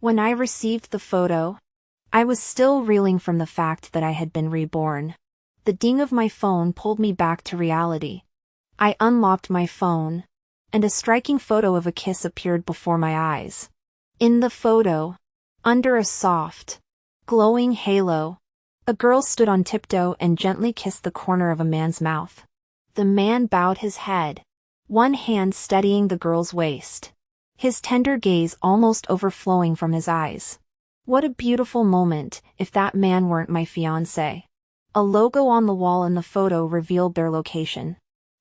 When I received the photo, I was still reeling from the fact that I had been reborn. The ding of my phone pulled me back to reality. I unlocked my phone, and a striking photo of a kiss appeared before my eyes. In the photo, under a soft, glowing halo, a girl stood on tiptoe and gently kissed the corner of a man's mouth. The man bowed his head, one hand steadying the girl's waist, his tender gaze almost overflowing from his eyes. What a beautiful moment, if that man weren't my fiancé. A logo on the wall in the photo revealed their location.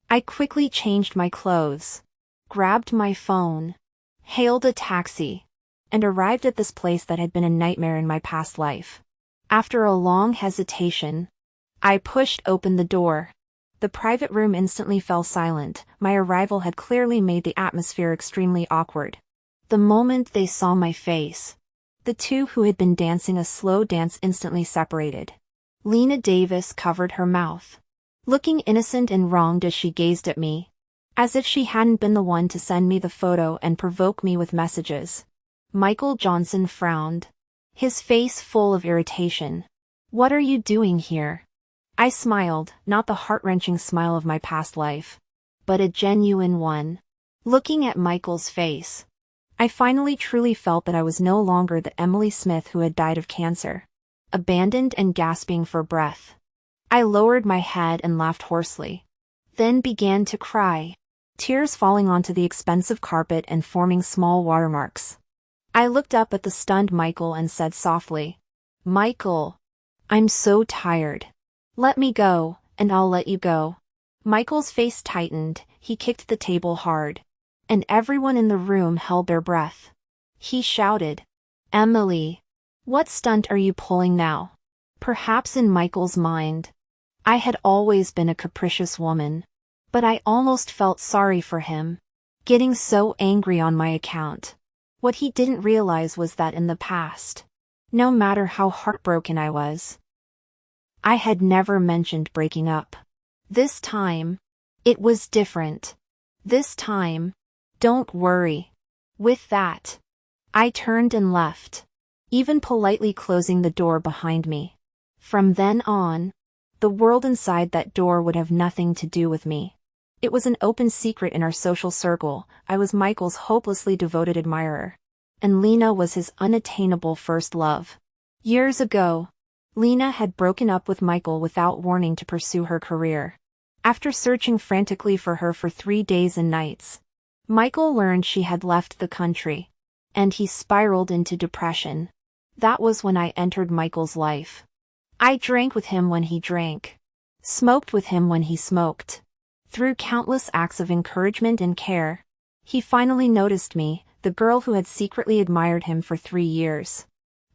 I quickly changed my clothes, grabbed my phone, hailed a taxi, and arrived at this place that had been a nightmare in my past life. After a long hesitation, I pushed open the door. The private room instantly fell silent. My arrival had clearly made the atmosphere extremely awkward. The moment they saw my face, the two who had been dancing a slow dance instantly separated. Lena Davis covered her mouth, looking innocent and wronged as she gazed at me, as if she hadn't been the one to send me the photo and provoke me with messages. Michael Johnson frowned, his face full of irritation. "What are you doing here?" I smiled, not the heart-wrenching smile of my past life, but a genuine one. Looking at Michael's face, I finally truly felt that I was no longer the Emily Smith who had died of cancer, abandoned and gasping for breath. I lowered my head and laughed hoarsely, then began to cry, tears falling onto the expensive carpet and forming small watermarks. I looked up at the stunned Michael and said softly, "Michael, I'm so tired. Let me go, and I'll let you go." Michael's face tightened, he kicked the table hard, and everyone in the room held their breath. He shouted, "Emily, what stunt are you pulling now?" Perhaps in Michael's mind, I had always been a capricious woman, but I almost felt sorry for him, getting so angry on my account. What he didn't realize was that in the past, no matter how heartbroken I was, I had never mentioned breaking up. This time, it was different. This time, don't worry. With that, I turned and left, even politely closing the door behind me. From then on, the world inside that door would have nothing to do with me. It was an open secret in our social circle. I was Michael's hopelessly devoted admirer, and Lena was his unattainable first love. Years ago, Lena had broken up with Michael without warning to pursue her career. After searching frantically for her for 3 days and nights, Michael learned she had left the country, and he spiraled into depression. That was when I entered Michael's life. I drank with him when he drank, smoked with him when he smoked. Through countless acts of encouragement and care, he finally noticed me, the girl who had secretly admired him for 3 years.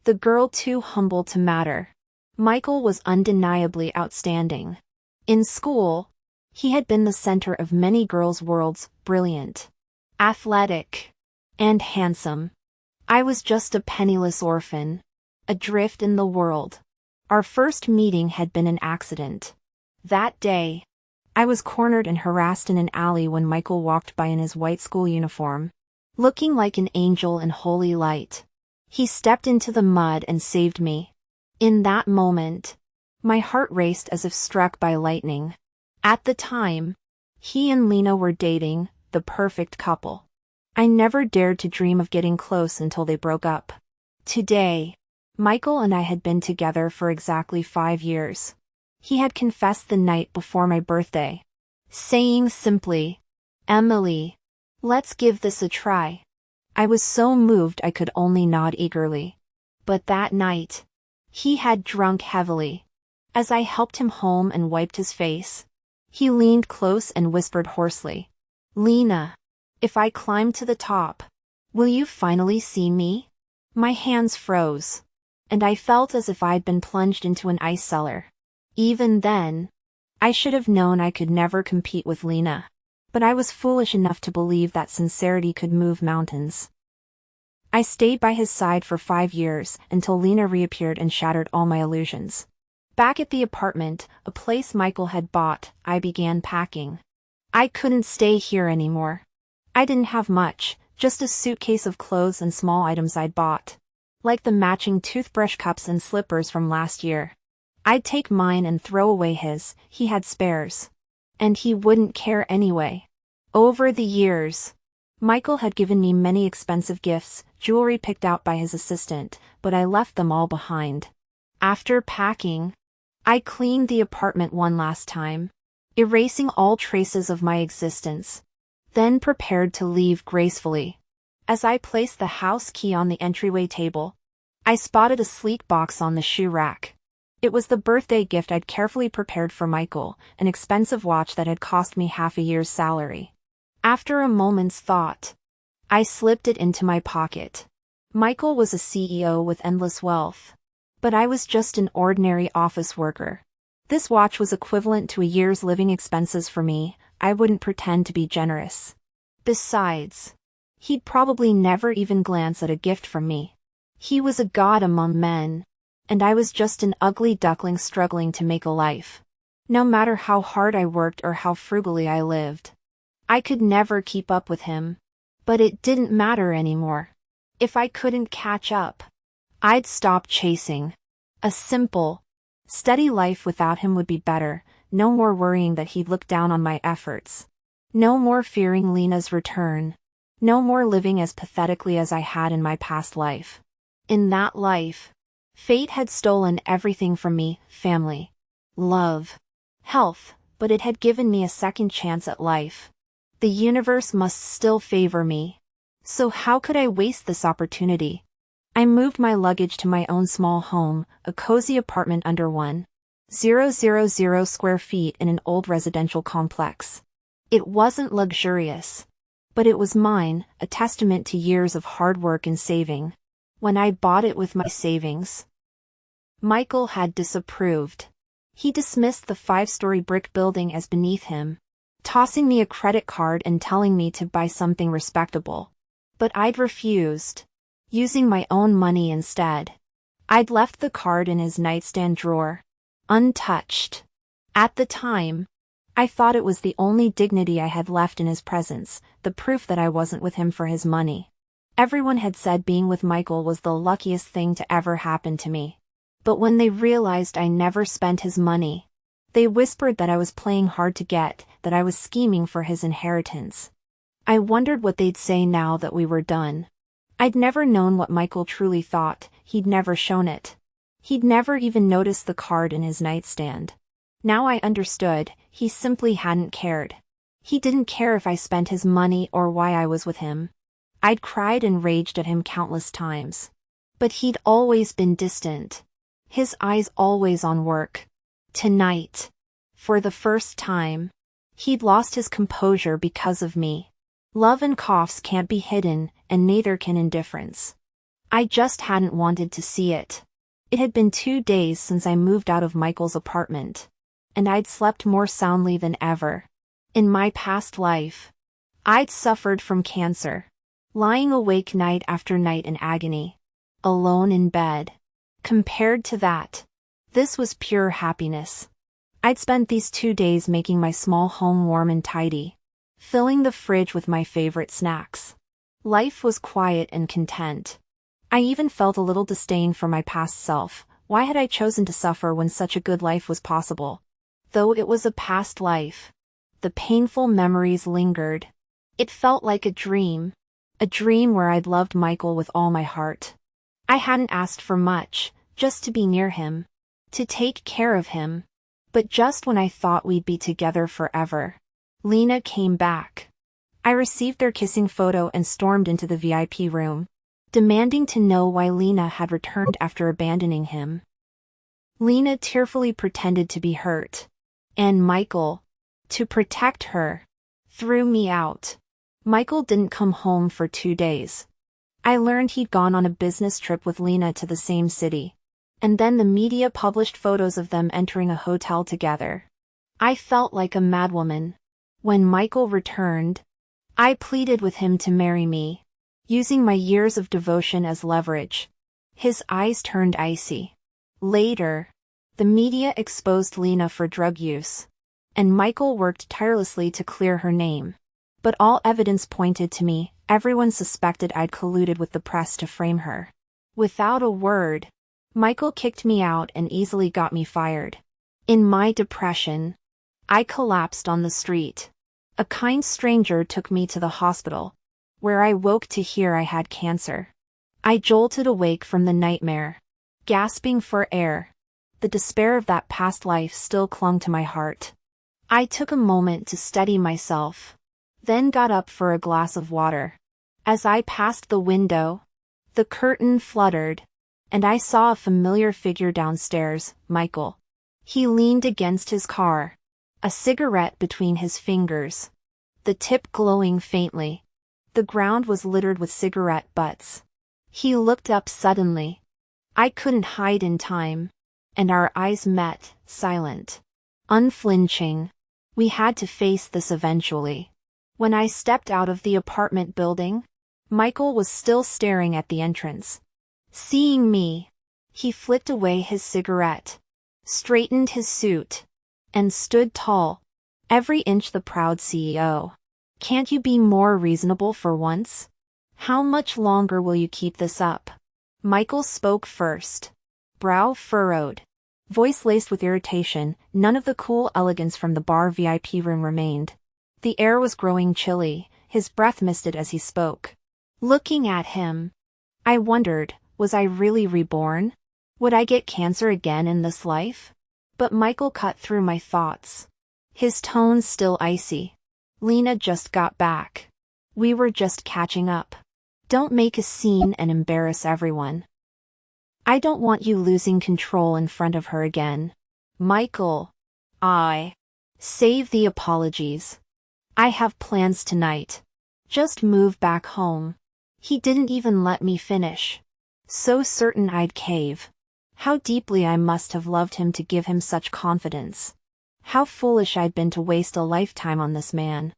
The girl too humble to matter. Michael was undeniably outstanding. In school, he had been the center of many girls' worlds, brilliant, athletic, and handsome. I was just a penniless orphan, adrift in the world. Our first meeting had been an accident. That day, I was cornered and harassed in an alley when Michael walked by in his white school uniform, looking like an angel in holy light. He stepped into the mud and saved me. In that moment, my heart raced as if struck by lightning. At the time, he and Lena were dating, the perfect couple. I never dared to dream of getting close until they broke up. Today, Michael and I had been together for exactly 5 years. He had confessed the night before my birthday, saying simply, "Emily, let's give this a try." I was so moved I could only nod eagerly. But that night, he had drunk heavily. As I helped him home and wiped his face, he leaned close and whispered hoarsely, "Lena, if I climb to the top, will you finally see me?" My hands froze, and I felt as if I'd been plunged into an ice cellar. Even then, I should have known I could never compete with Lena, but I was foolish enough to believe that sincerity could move mountains. I stayed by his side for 5 years until Lena reappeared and shattered all my illusions. Back at the apartment, a place Michael had bought, I began packing. I couldn't stay here anymore. I didn't have much, just a suitcase of clothes and small items I'd bought. Like the matching toothbrush cups and slippers from last year. I'd take mine and throw away his, he had spares. And he wouldn't care anyway. Over the years, Michael had given me many expensive gifts, jewelry picked out by his assistant, but I left them all behind. After packing, I cleaned the apartment one last time, erasing all traces of my existence, then prepared to leave gracefully. As I placed the house key on the entryway table, I spotted a sleek box on the shoe rack. It was the birthday gift I'd carefully prepared for Michael, an expensive watch that had cost me half a year's salary. After a moment's thought, I slipped it into my pocket. Michael was a CEO with endless wealth. But I was just an ordinary office worker. This watch was equivalent to a year's living expenses for me. I wouldn't pretend to be generous. Besides, he'd probably never even glance at a gift from me. He was a god among men, and I was just an ugly duckling struggling to make a life. No matter how hard I worked or how frugally I lived, I could never keep up with him. But it didn't matter anymore. If I couldn't catch up, I'd stop chasing. A simple, steady life without him would be better. No more worrying that he'd look down on my efforts. No more fearing Lena's return. No more living as pathetically as I had in my past life. In that life, fate had stolen everything from me: family, love, health, but it had given me a second chance at life. The universe must still favor me. So how could I waste this opportunity? I moved my luggage to my own small home, a cozy apartment under 1,000 square feet in an old residential complex. It wasn't luxurious, but it was mine, a testament to years of hard work and saving. When I bought it with my savings, Michael had disapproved. He dismissed the 5-story brick building as beneath him, tossing me a credit card and telling me to buy something respectable. But I'd refused, using my own money instead. I'd left the card in his nightstand drawer, untouched. At the time, I thought it was the only dignity I had left in his presence, the proof that I wasn't with him for his money. Everyone had said being with Michael was the luckiest thing to ever happen to me. But when they realized I never spent his money, they whispered that I was playing hard to get, that I was scheming for his inheritance. I wondered what they'd say now that we were done. I'd never known what Michael truly thought. He'd never shown it. He'd never even noticed the card in his nightstand. Now I understood, he simply hadn't cared. He didn't care if I spent his money or why I was with him. I'd cried and raged at him countless times. But he'd always been distant. His eyes always on work. Tonight, for the first time, he'd lost his composure because of me. Love and coughs can't be hidden, and neither can indifference. I just hadn't wanted to see it. It had been 2 days since I moved out of Michael's apartment, and I'd slept more soundly than ever. In my past life, I'd suffered from cancer, lying awake night after night in agony, alone in bed. Compared to that, this was pure happiness. I'd spent these 2 days making my small home warm and tidy, filling the fridge with my favorite snacks. Life was quiet and content. I even felt a little disdain for my past self. Why had I chosen to suffer when such a good life was possible? Though it was a past life, the painful memories lingered. It felt like a dream where I'd loved Michael with all my heart. I hadn't asked for much, just to be near him, to take care of him. But just when I thought we'd be together forever, Lena came back. I received their kissing photo and stormed into the VIP room, demanding to know why Lena had returned after abandoning him. Lena tearfully pretended to be hurt, and Michael, to protect her, threw me out. Michael didn't come home for 2 days. I learned he'd gone on a business trip with Lena to the same city, and then the media published photos of them entering a hotel together. I felt like a madwoman. When Michael returned, I pleaded with him to marry me, using my years of devotion as leverage. His eyes turned icy. Later, the media exposed Lena for drug use, and Michael worked tirelessly to clear her name. But all evidence pointed to me. Everyone suspected I'd colluded with the press to frame her. Without a word, Michael kicked me out and easily got me fired. In my depression, I collapsed on the street. A kind stranger took me to the hospital, where I woke to hear I had cancer. I jolted awake from the nightmare, gasping for air. The despair of that past life still clung to my heart. I took a moment to steady myself, then got up for a glass of water. As I passed the window, the curtain fluttered, and I saw a familiar figure downstairs, Michael. He leaned against his car, a cigarette between his fingers, the tip glowing faintly. The ground was littered with cigarette butts. He looked up suddenly. I couldn't hide in time, and our eyes met, silent, unflinching. We had to face this eventually. When I stepped out of the apartment building, Michael was still staring at the entrance. Seeing me, he flicked away his cigarette, straightened his suit, and stood tall, every inch the proud CEO. Can't you be more reasonable for once? How much longer will you keep this up? Michael spoke first. Brow furrowed, voice laced with irritation. None of the cool elegance from the bar VIP room remained. The air was growing chilly, his breath misted as he spoke. Looking at him, I wondered, was I really reborn? Would I get cancer again in this life? But Michael cut through my thoughts. His tone still icy. Lena just got back. We were just catching up. Don't make a scene and embarrass everyone. I don't want you losing control in front of her again. Michael. Save the apologies. I have plans tonight. Just move back home. He didn't even let me finish. So certain I'd cave. How deeply I must have loved him to give him such confidence. How foolish I'd been to waste a lifetime on this man.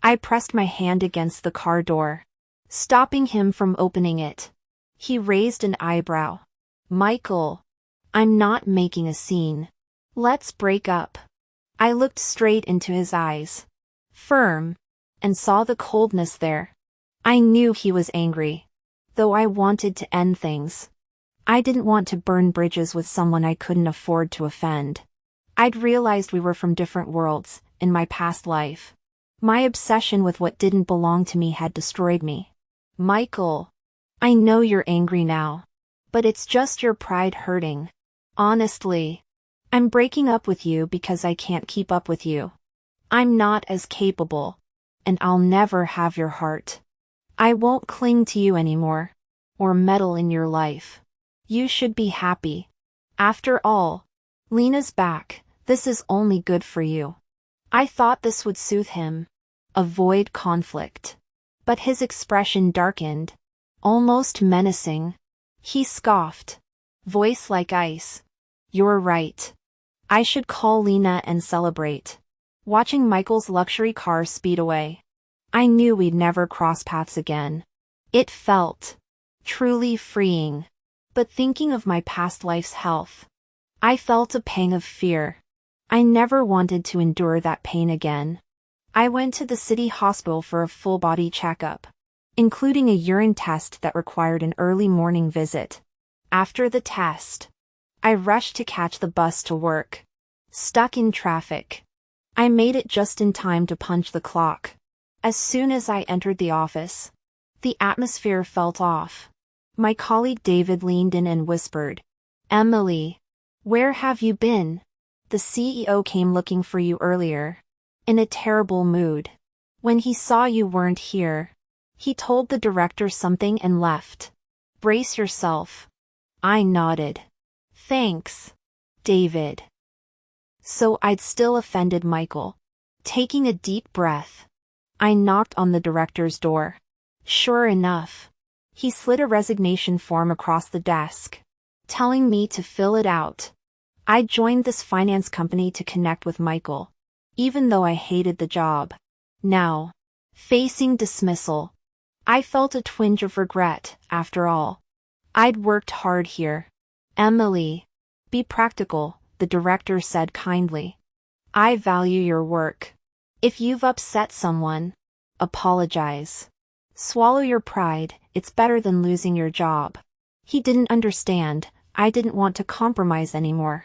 I pressed my hand against the car door, stopping him from opening it. He raised an eyebrow. Michael, I'm not making a scene. Let's break up. I looked straight into his eyes, firm, and saw the coldness there. I knew he was angry, though I wanted to end things. I didn't want to burn bridges with someone I couldn't afford to offend. I'd realized we were from different worlds, in my past life. My obsession with what didn't belong to me had destroyed me. Michael, I know you're angry now, but it's just your pride hurting. Honestly, I'm breaking up with you because I can't keep up with you. I'm not as capable, and I'll never have your heart. I won't cling to you anymore, or meddle in your life. You should be happy. After all, Lena's back. This is only good for you. I thought this would soothe him, avoid conflict. But his expression darkened, almost menacing. He scoffed, voice like ice. You're right. I should call Lena and celebrate. Watching Michael's luxury car speed away, I knew we'd never cross paths again. It felt truly freeing. But thinking of my past life's health, I felt a pang of fear. I never wanted to endure that pain again. I went to the city hospital for a full-body checkup, including a urine test that required an early morning visit. After the test, I rushed to catch the bus to work. Stuck in traffic, I made it just in time to punch the clock. As soon as I entered the office, the atmosphere felt off. My colleague David leaned in and whispered, Emily, where have you been? The CEO came looking for you earlier, in a terrible mood. When he saw you weren't here, he told the director something and left. Brace yourself. I nodded. Thanks, David. So I'd still offended Michael. Taking a deep breath, I knocked on the director's door. Sure enough, he slid a resignation form across the desk, telling me to fill it out. I joined this finance company to connect with Michael, even though I hated the job. Now, facing dismissal, I felt a twinge of regret. After all, I'd worked hard here. Emily, be practical, the director said kindly. I value your work. If you've upset someone, apologize. Swallow your pride, it's better than losing your job. He didn't understand. I didn't want to compromise anymore.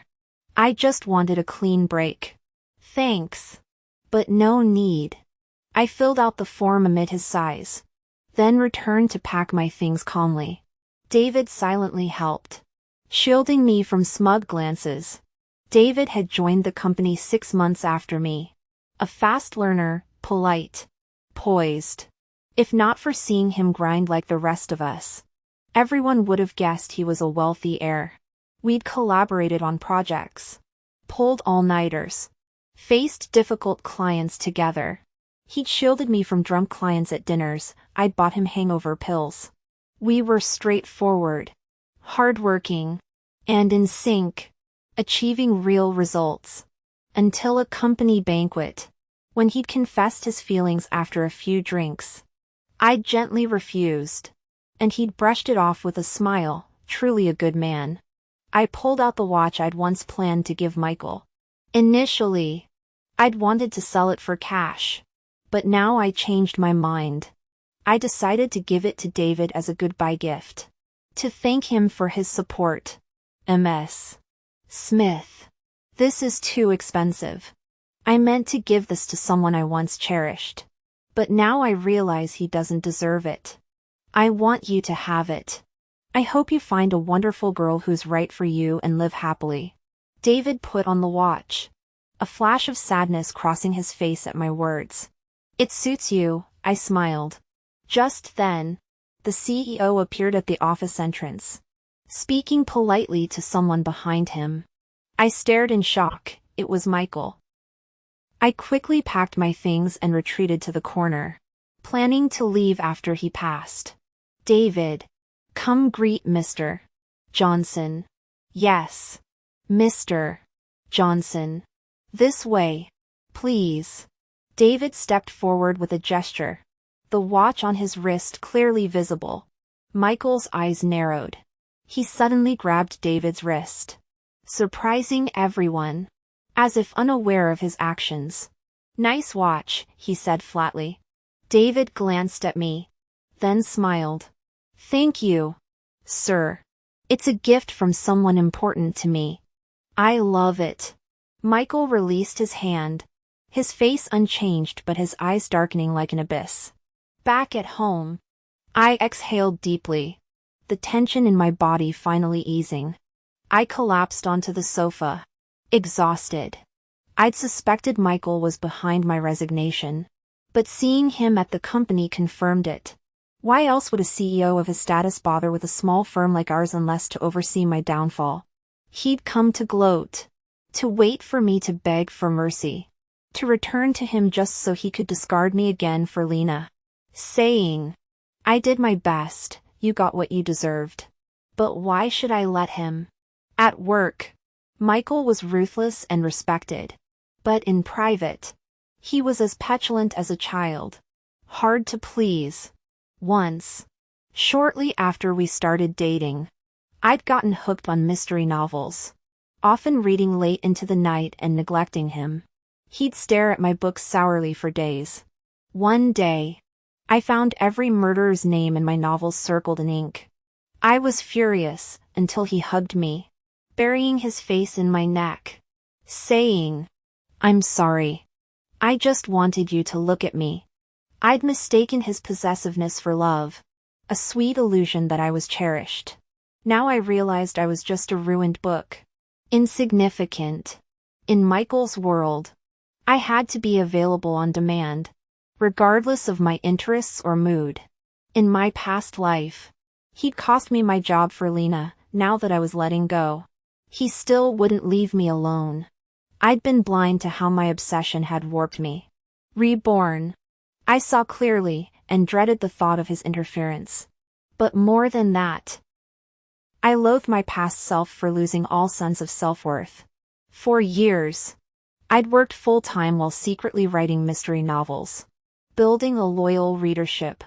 I just wanted a clean break. Thanks. But no need. I filled out the form amid his sighs, then returned to pack my things calmly. David silently helped, shielding me from smug glances. David had joined the company 6 months after me. A fast learner, polite, poised. If not for seeing him grind like the rest of us, everyone would have guessed he was a wealthy heir. We'd collaborated on projects, pulled all-nighters, faced difficult clients together. He'd shielded me from drunk clients at dinners. I'd bought him hangover pills. We were straightforward, hardworking, and in sync, achieving real results. Until a company banquet, when he'd confessed his feelings after a few drinks. I gently refused, and he'd brushed it off with a smile, truly a good man. I pulled out the watch I'd once planned to give Michael. Initially, I'd wanted to sell it for cash, but now I changed my mind. I decided to give it to David as a goodbye gift, to thank him for his support. Ms. Smith. This is too expensive. I meant to give this to someone I once cherished, but now I realize he doesn't deserve it. I want you to have it. I hope you find a wonderful girl who's right for you and live happily. David put on the watch, a flash of sadness crossing his face at my words. It suits you, I smiled. Just then, the CEO appeared at the office entrance, speaking politely to someone behind him. I stared in shock. It was Michael. I quickly packed my things and retreated to the corner, planning to leave after he passed. David. Come greet Mr. Johnson. Yes. Mr. Johnson. This way. Please. David stepped forward with a gesture, the watch on his wrist clearly visible. Michael's eyes narrowed. He suddenly grabbed David's wrist, surprising everyone, as if unaware of his actions. Nice watch, he said flatly. David glanced at me, then smiled. Thank you, sir. It's a gift from someone important to me. I love it. Michael released his hand, his face unchanged but his eyes darkening like an abyss. Back at home, I exhaled deeply, the tension in my body finally easing. I collapsed onto the sofa, exhausted. I'd suspected Michael was behind my resignation, but seeing him at the company confirmed it. Why else would a CEO of his status bother with a small firm like ours unless to oversee my downfall? He'd come to gloat, to wait for me to beg for mercy, to return to him just so he could discard me again for Lena, saying, I did my best, you got what you deserved. But why should I let him? At work, Michael was ruthless and respected. But in private, he was as petulant as a child, hard to please. Once, shortly after we started dating, I'd gotten hooked on mystery novels, often reading late into the night and neglecting him. He'd stare at my books sourly for days. One day, I found every murderer's name in my novels circled in ink. I was furious until he hugged me, burying his face in my neck, saying, I'm sorry. I just wanted you to look at me. I'd mistaken his possessiveness for love, a sweet illusion that I was cherished. Now I realized I was just a ruined book. Insignificant. In Michael's world, I had to be available on demand, regardless of my interests or mood. In my past life, he'd cost me my job for Lena. Now that I was letting go, he still wouldn't leave me alone. I'd been blind to how my obsession had warped me. Reborn. I saw clearly and dreaded the thought of his interference. But more than that, I loathed my past self for losing all sense of self-worth. For years, I'd worked full-time while secretly writing mystery novels, building a loyal readership.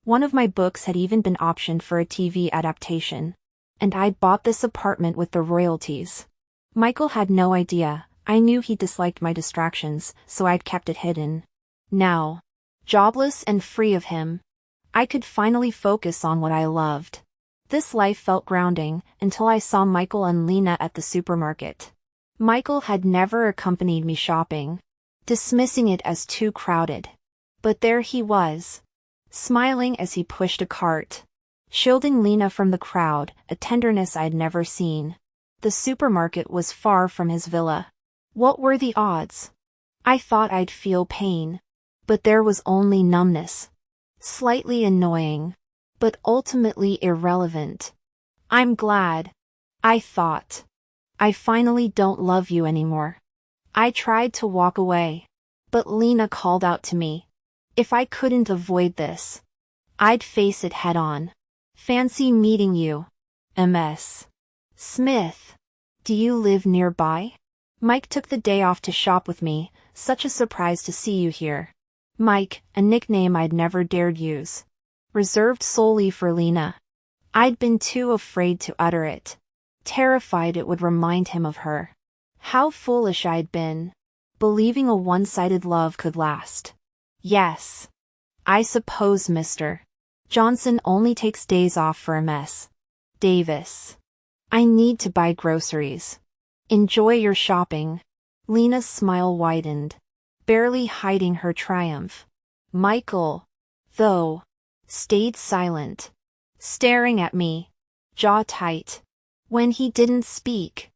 One of my books had even been optioned for a TV adaptation, and I'd bought this apartment with the royalties. Michael had no idea. I knew he disliked my distractions, so I'd kept it hidden. Now, jobless and free of him, I could finally focus on what I loved. This life felt grounding until I saw Michael and Lena at the supermarket. Michael had never accompanied me shopping, dismissing it as too crowded. But there he was, smiling as he pushed a cart, shielding Lena from the crowd, a tenderness I'd never seen. The supermarket was far from his villa. What were the odds? I thought I'd feel pain, but there was only numbness. Slightly annoying, but ultimately irrelevant. I'm glad, I thought. I finally don't love you anymore. I tried to walk away, but Lena called out to me. If I couldn't avoid this, I'd face it head on. Fancy meeting you. MS. Smith. Do you live nearby? Mike took the day off to shop with me. Such a surprise to see you here. Mike, a nickname I'd never dared use. Reserved solely for Lena. I'd been too afraid to utter it, terrified it would remind him of her. How foolish I'd been, believing a one-sided love could last. Yes. I suppose Mr. Johnson only takes days off for MS. Davis. I need to buy groceries. Enjoy your shopping. Lena's smile widened, barely hiding her triumph. Michael, though, stayed silent, staring at me, jaw tight. When he didn't speak,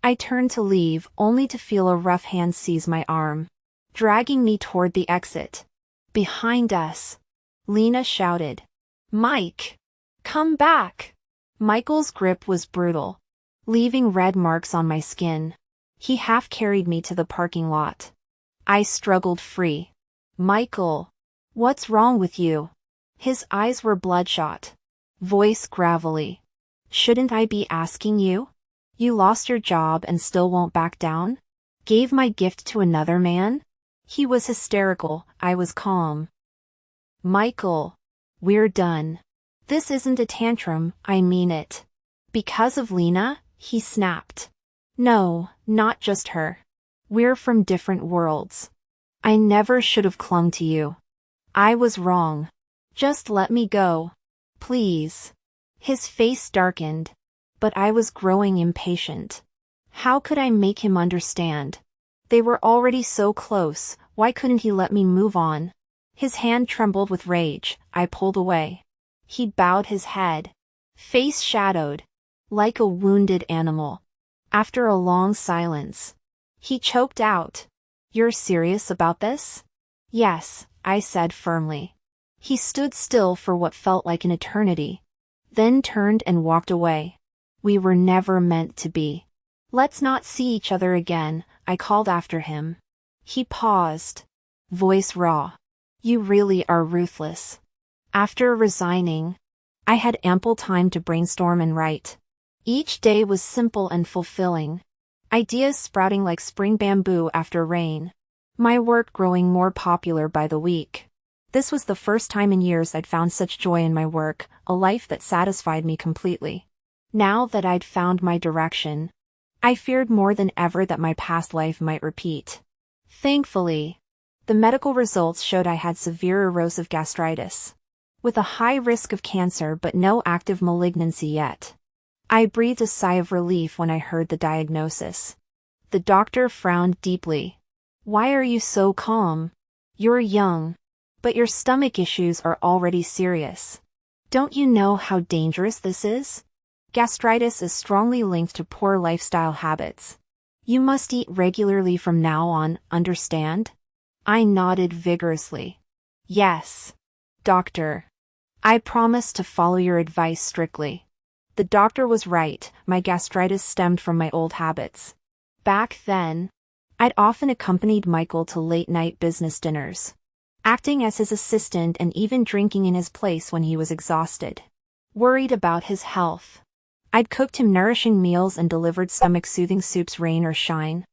I turned to leave only to feel a rough hand seize my arm, dragging me toward the exit. Behind us, Lena shouted, "Mike! Come back!" Michael's grip was brutal, leaving red marks on my skin. He half carried me to the parking lot. I struggled free. Michael, what's wrong with you? His eyes were bloodshot, voice gravelly. Shouldn't I be asking you? You lost your job and still won't back down? Gave my gift to another man? He was hysterical, I was calm. Michael, we're done. This isn't a tantrum, I mean it. Because of Lena? He snapped. No, not just her. We're from different worlds. I never should have clung to you. I was wrong. Just let me go. Please. His face darkened, but I was growing impatient. How could I make him understand? They were already so close, why couldn't he let me move on? His hand trembled with rage, I pulled away. He bowed his head, face shadowed, like a wounded animal. After a long silence, he choked out, "You're serious about this?" "Yes," I said firmly. He stood still for what felt like an eternity, then turned and walked away. We were never meant to be. Let's not see each other again, I called after him. He paused, voice raw. You really are ruthless. After resigning, I had ample time to brainstorm and write. Each day was simple and fulfilling. Ideas sprouting like spring bamboo after rain. My work growing more popular by the week. This was the first time in years I'd found such joy in my work, a life that satisfied me completely. Now that I'd found my direction, I feared more than ever that my past life might repeat. Thankfully, the medical results showed I had severe erosive gastritis, with a high risk of cancer but no active malignancy yet. I breathed a sigh of relief when I heard the diagnosis. The doctor frowned deeply. Why are you so calm? You're young, but your stomach issues are already serious. Don't you know how dangerous this is? Gastritis is strongly linked to poor lifestyle habits. You must eat regularly from now on, understand? I nodded vigorously. Yes, doctor. I promise to follow your advice strictly. The doctor was right, my gastritis stemmed from my old habits. Back then, I'd often accompanied Michael to late-night business dinners, acting as his assistant and even drinking in his place when he was exhausted. Worried about his health, I'd cooked him nourishing meals and delivered stomach-soothing soups rain or shine.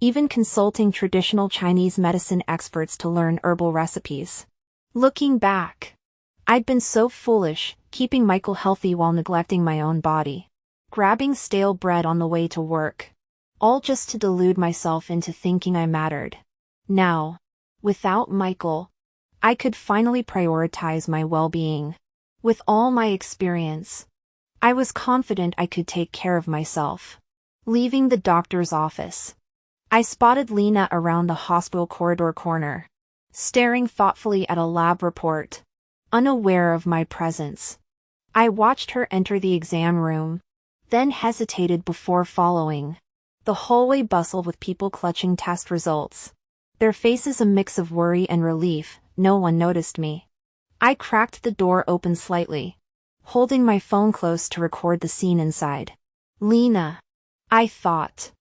Even consulting traditional Chinese medicine experts to learn herbal recipes. Looking back, I'd been so foolish, keeping Michael healthy while neglecting my own body. Grabbing stale bread on the way to work. All just to delude myself into thinking I mattered. Now, without Michael, I could finally prioritize my well-being. With all my experience, I was confident I could take care of myself. Leaving the doctor's office, I spotted Lena around the hospital corridor corner, staring thoughtfully at a lab report, unaware of my presence. I watched her enter the exam room, then hesitated before following. The hallway bustled with people clutching test results, their faces a mix of worry and relief. No one noticed me. I cracked the door open slightly, holding my phone close to record the scene inside. Lena, I thought.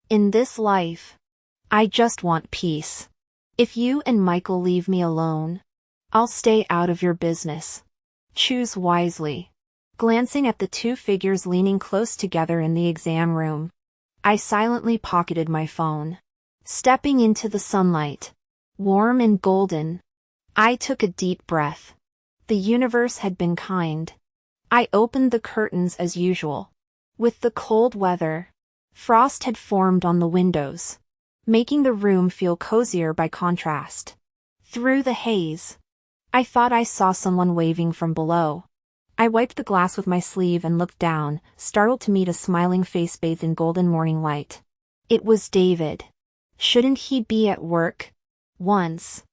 In this life, I just want peace. If you and Michael leave me alone, I'll stay out of your business. Choose wisely. Glancing at the two figures leaning close together in the exam room, I silently pocketed my phone. Stepping into the sunlight, warm and golden, I took a deep breath. The universe had been kind. I opened the curtains as usual. With the cold weather, frost had formed on the windows, making the room feel cozier by contrast. Through the haze, I thought I saw someone waving from below. I wiped the glass with my sleeve and looked down, startled to meet a smiling face bathed in golden morning light. It was David. Shouldn't he be at work? Once,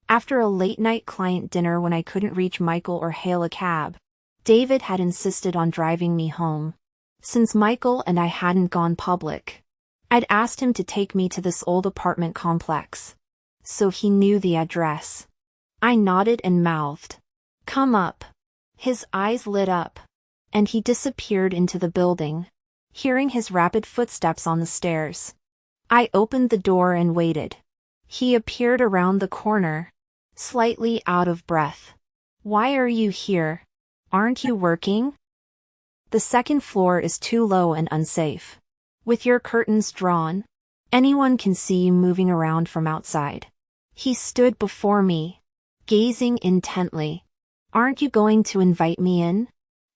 after a late-night client dinner when I couldn't reach Michael or hail a cab, David had insisted on driving me home. Since Michael and I hadn't gone public, I'd asked him to take me to this old apartment complex. So he knew the address. I nodded and mouthed, "Come up." His eyes lit up, and he disappeared into the building, hearing his rapid footsteps on the stairs. I opened the door and waited. He appeared around the corner, slightly out of breath. "Why are you here? Aren't you working?" "The second floor is too low and unsafe. With your curtains drawn, anyone can see you moving around from outside." He stood before me, gazing intently. "Aren't you going to invite me in?"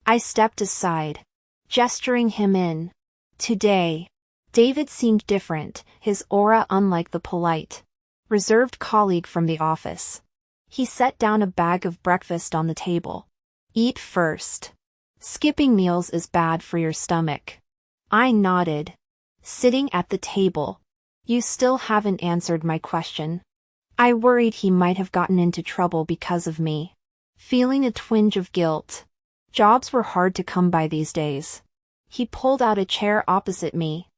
I stepped aside, gesturing him in. Today, David seemed different, his aura unlike the polite, reserved colleague from the office. He set down a bag of breakfast on the table. "Eat first. Skipping meals is bad for your stomach." I nodded, sitting at the table. "You still haven't answered my question." I worried he might have gotten into trouble because of me. Feeling a twinge of guilt. Jobs were hard to come by these days. He pulled out a chair opposite me,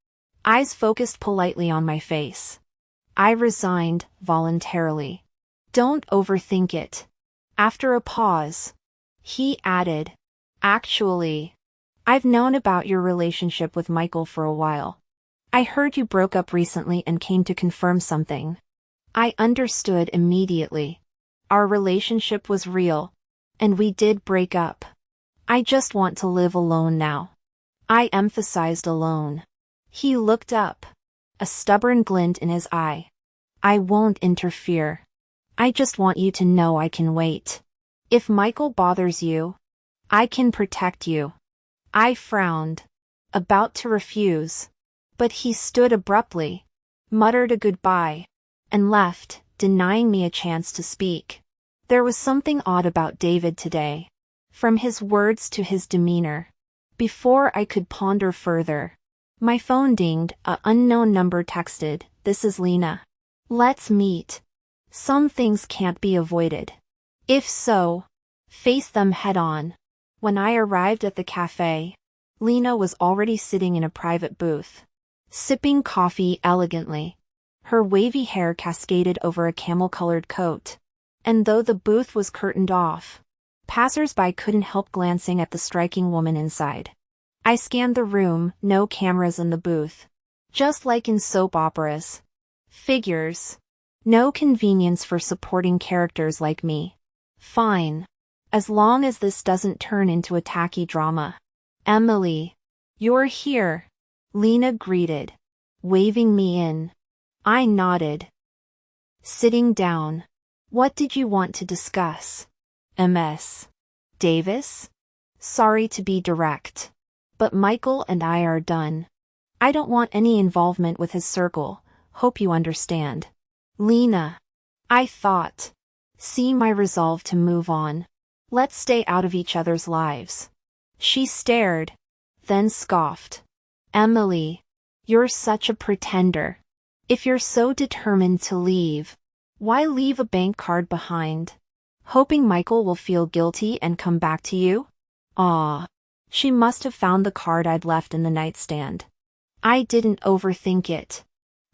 eyes focused politely on my face. I resigned, voluntarily. "Don't overthink it." After a pause, he added, "Actually, I've known about your relationship with Michael for a while. I heard you broke up recently and came to confirm something." I understood immediately. Our relationship was real, and we did break up. I just want to live alone now. I emphasized alone. He looked up, a stubborn glint in his eye. "I won't interfere. I just want you to know I can wait. If Michael bothers you, I can protect you." I frowned, about to refuse, but he stood abruptly, muttered a goodbye, and left, denying me a chance to speak. There was something odd about David today, from his words to his demeanor. Before I could ponder further, my phone dinged. An unknown number texted, "This is Lena. Let's meet." Some things can't be avoided. If so, face them head on. When I arrived at the cafe, Lena was already sitting in a private booth, sipping coffee elegantly. Her wavy hair cascaded over a camel-colored coat, and though the booth was curtained off, passers-by couldn't help glancing at the striking woman inside. I scanned the room, no cameras in the booth. Just like in soap operas. Figures. No convenience for supporting characters like me. Fine. As long as this doesn't turn into a tacky drama. "Emily, you're here," Lena greeted, waving me in. I nodded. Sitting down. "What did you want to discuss?" "Ms. Davis? Sorry to be direct, but Michael and I are done. I don't want any involvement with his circle, hope you understand." "Lena." I thought. "See my resolve to move on. Let's stay out of each other's lives." She stared, then scoffed. Emily, you're such a pretender. If you're so determined to leave, why leave a bank card behind? Hoping Michael will feel guilty and come back to you? Ah, she must have found the card I'd left in the nightstand. I didn't overthink it.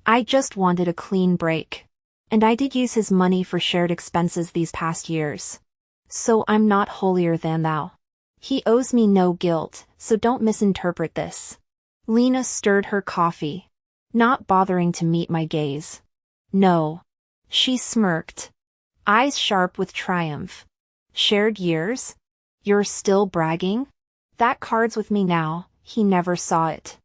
I just wanted a clean break. And I did use his money for shared expenses these past years. So I'm not holier than thou. He owes me no guilt, so don't misinterpret this. Lena stirred her coffee, not bothering to meet my gaze. No. She smirked, eyes sharp with triumph. Shared years? You're still bragging? That card's with me now, he never saw it.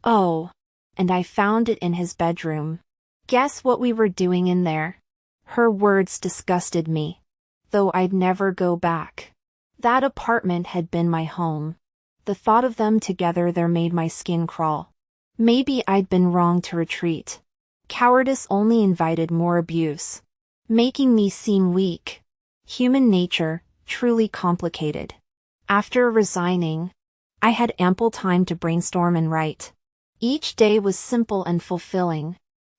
Oh. And I found it in his bedroom. Guess what we were doing in there? Her words disgusted me. Though I'd never go back. That apartment had been my home. The thought of them together there made my skin crawl. Maybe I'd been wrong to retreat. Cowardice only invited more abuse, making me seem weak. Human nature, truly complicated. After resigning, I had ample time to brainstorm and write. Each day was simple and fulfilling.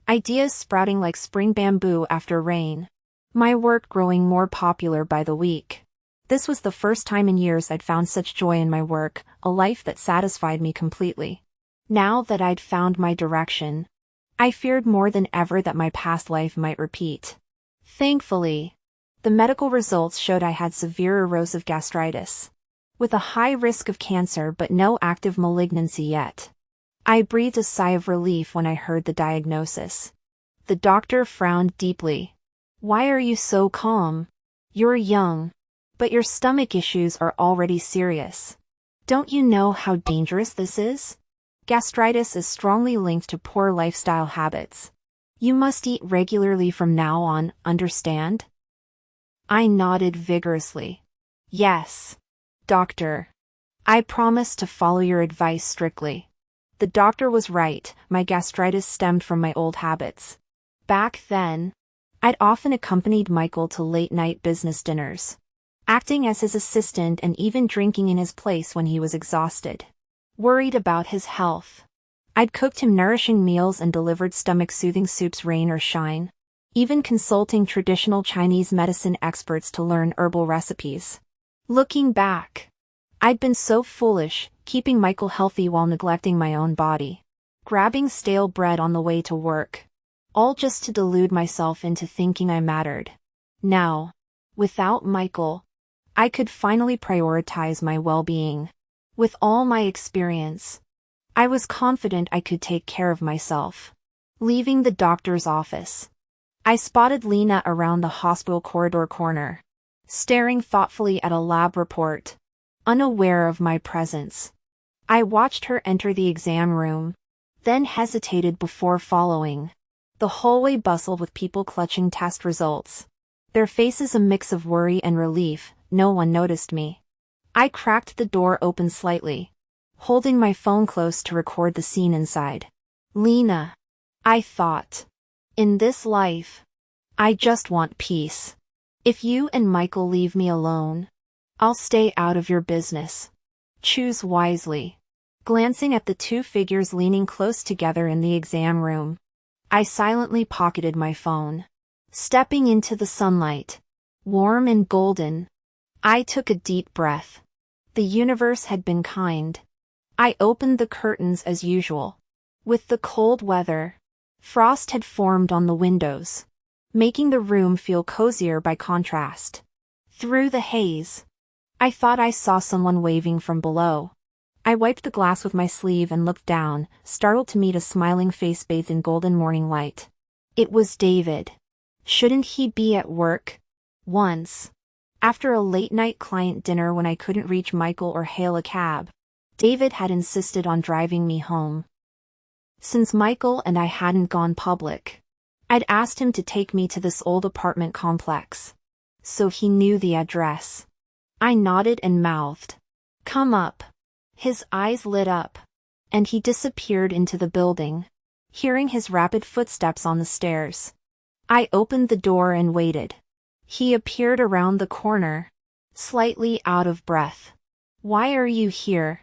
Ideas sprouting like spring bamboo after rain. My work growing more popular by the week. This was the first time in years I'd found such joy in my work, a life that satisfied me completely. Now that I'd found my direction, I feared more than ever that my past life might repeat. Thankfully, the medical results showed I had severe erosive gastritis, with a high risk of cancer but no active malignancy yet. I breathed a sigh of relief when I heard the diagnosis. The doctor frowned deeply. Why are you so calm? You're young, but your stomach issues are already serious. Don't you know how dangerous this is? Gastritis is strongly linked to poor lifestyle habits. You must eat regularly from now on, understand? I nodded vigorously. Yes, doctor. I promise to follow your advice strictly. The doctor was right, my gastritis stemmed from my old habits. Back then, I'd often accompanied Michael to late-night business dinners, acting as his assistant and even drinking in his place when he was exhausted. Worried about his health, I'd cooked him nourishing meals and delivered stomach-soothing soups rain or shine, even consulting traditional Chinese medicine experts to learn herbal recipes. Looking back, I'd been so foolish, keeping Michael healthy while neglecting my own body. Grabbing stale bread on the way to work. All just to delude myself into thinking I mattered. Now, without Michael, I could finally prioritize my well-being. With all my experience, I was confident I could take care of myself. Leaving the doctor's office, I spotted Lena around the hospital corridor corner, staring thoughtfully at a lab report, unaware of my presence. I watched her enter the exam room, then hesitated before following. The hallway bustled with people clutching test results. Their faces a mix of worry and relief. No one noticed me. I cracked the door open slightly, holding my phone close to record the scene inside. Lena, I thought. In this life, I just want peace. If you and Michael leave me alone, I'll stay out of your business. Choose wisely. Glancing at the two figures leaning close together in the exam room, I silently pocketed my phone. Stepping into the sunlight, warm and golden, I took a deep breath. The universe had been kind. I opened the curtains as usual. With the cold weather, frost had formed on the windows, making the room feel cozier by contrast. Through the haze, I thought I saw someone waving from below. I wiped the glass with my sleeve and looked down, startled to meet a smiling face bathed in golden morning light. It was David. Shouldn't he be at work? Once, after a late-night client dinner when I couldn't reach Michael or hail a cab, David had insisted on driving me home. Since Michael and I hadn't gone public, I'd asked him to take me to this old apartment complex. So he knew the address. I nodded and mouthed, "Come up." His eyes lit up, and he disappeared into the building, hearing his rapid footsteps on the stairs. I opened the door and waited. He appeared around the corner, slightly out of breath. Why are you here?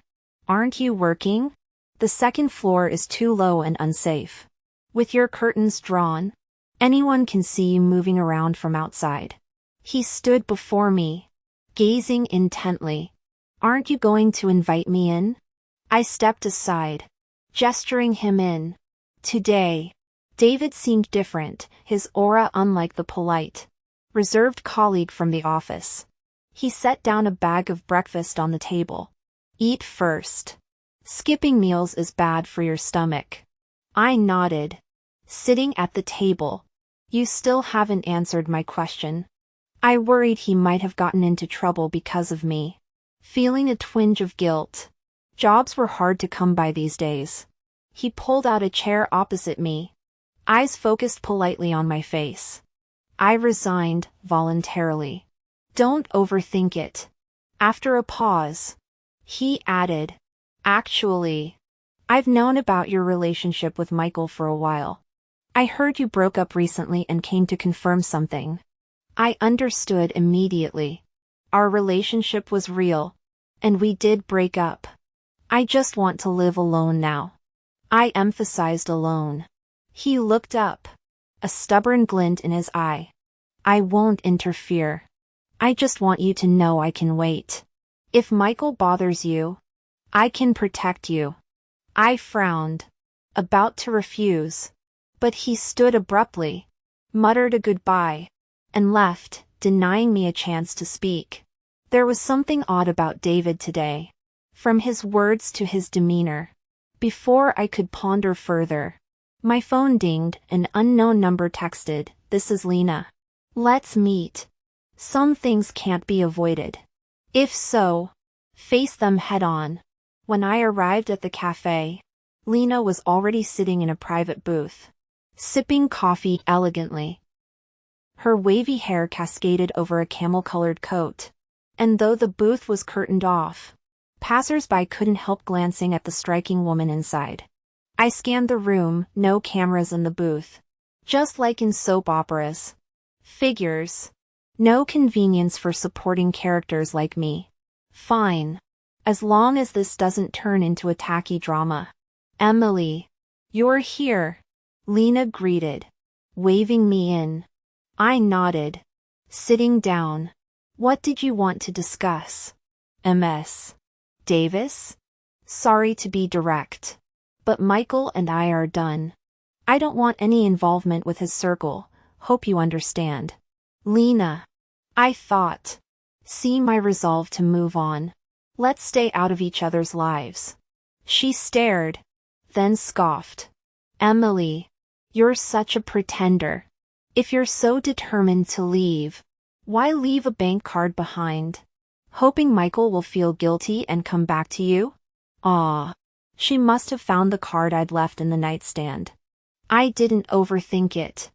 Aren't you working? The second floor is too low and unsafe. With your curtains drawn, anyone can see you moving around from outside. He stood before me, gazing intently. Aren't you going to invite me in? I stepped aside, gesturing him in. Today, David seemed different, his aura unlike the polite, reserved colleague from the office. He set down a bag of breakfast on the table. Eat first. Skipping meals is bad for your stomach. I nodded, sitting at the table. You still haven't answered my question. I worried he might have gotten into trouble because of me. Feeling a twinge of guilt. Jobs were hard to come by these days. He pulled out a chair opposite me, eyes focused politely on my face. I resigned, voluntarily. Don't overthink it. After a pause, he added, Actually, I've known about your relationship with Michael for a while. I heard you broke up recently and came to confirm something. I understood immediately. Our relationship was real, and we did break up. I just want to live alone now. I emphasized alone. He looked up, a stubborn glint in his eye. I won't interfere. I just want you to know I can wait. If Michael bothers you, I can protect you. I frowned, about to refuse. But he stood abruptly, muttered a goodbye, and left, denying me a chance to speak. There was something odd about David today, from his words to his demeanor. Before I could ponder further, my phone dinged, an unknown number texted, "This is Lena. Let's meet." Some things can't be avoided. If so, face them head on. When I arrived at the cafe, Lena was already sitting in a private booth, sipping coffee elegantly. Her wavy hair cascaded over a camel-colored coat, and though the booth was curtained off, passers-by couldn't help glancing at the striking woman inside. I scanned the room, no cameras in the booth. Just like in soap operas. Figures. No convenience for supporting characters like me. Fine. As long as this doesn't turn into a tacky drama. Emily. You're here. Lena greeted, waving me in. I nodded, sitting down. What did you want to discuss? Ms. Davis? Sorry to be direct, but Michael and I are done. I don't want any involvement with his circle, hope you understand. Lena. I thought. See my resolve to move on. Let's stay out of each other's lives. She stared, then scoffed. Emily. You're such a pretender. If you're so determined to leave, why leave a bank card behind? Hoping Michael will feel guilty and come back to you? Ah. She must have found the card I'd left in the nightstand. I didn't overthink it.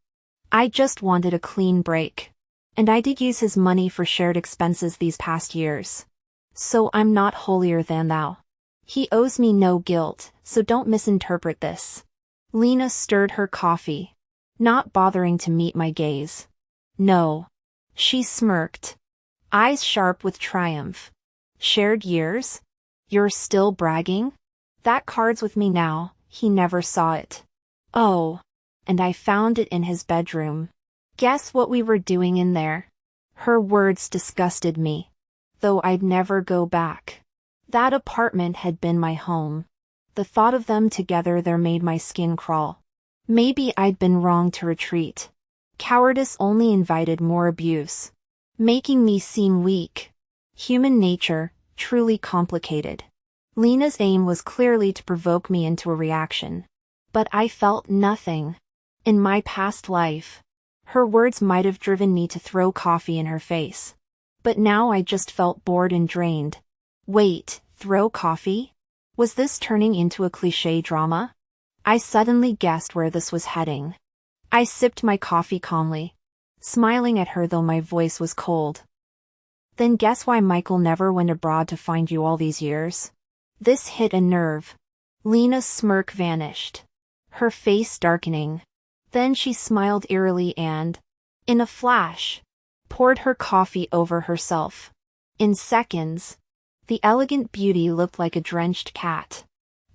I just wanted a clean break. And I did use his money for shared expenses these past years. So I'm not holier than thou. He owes me no guilt, so don't misinterpret this. Lena stirred her coffee, not bothering to meet my gaze. No. She smirked, eyes sharp with triumph. Shared years? You're still bragging? That card's with me now, he never saw it. Oh. And I found it in his bedroom. Guess what we were doing in there? Her words disgusted me, though I'd never go back. That apartment had been my home. The thought of them together there made my skin crawl. Maybe I'd been wrong to retreat. Cowardice only invited more abuse, making me seem weak. Human nature, truly complicated. Lena's aim was clearly to provoke me into a reaction. But I felt nothing. In my past life, her words might have driven me to throw coffee in her face. But now I just felt bored and drained. Wait, throw coffee? Was this turning into a cliché drama? I suddenly guessed where this was heading. I sipped my coffee calmly, smiling at her though my voice was cold. Then guess why Michael never went abroad to find you all these years? This hit a nerve. Lena's smirk vanished, her face darkening. Then she smiled eerily and, in a flash, poured her coffee over herself. In seconds, The elegant beauty looked like a drenched cat.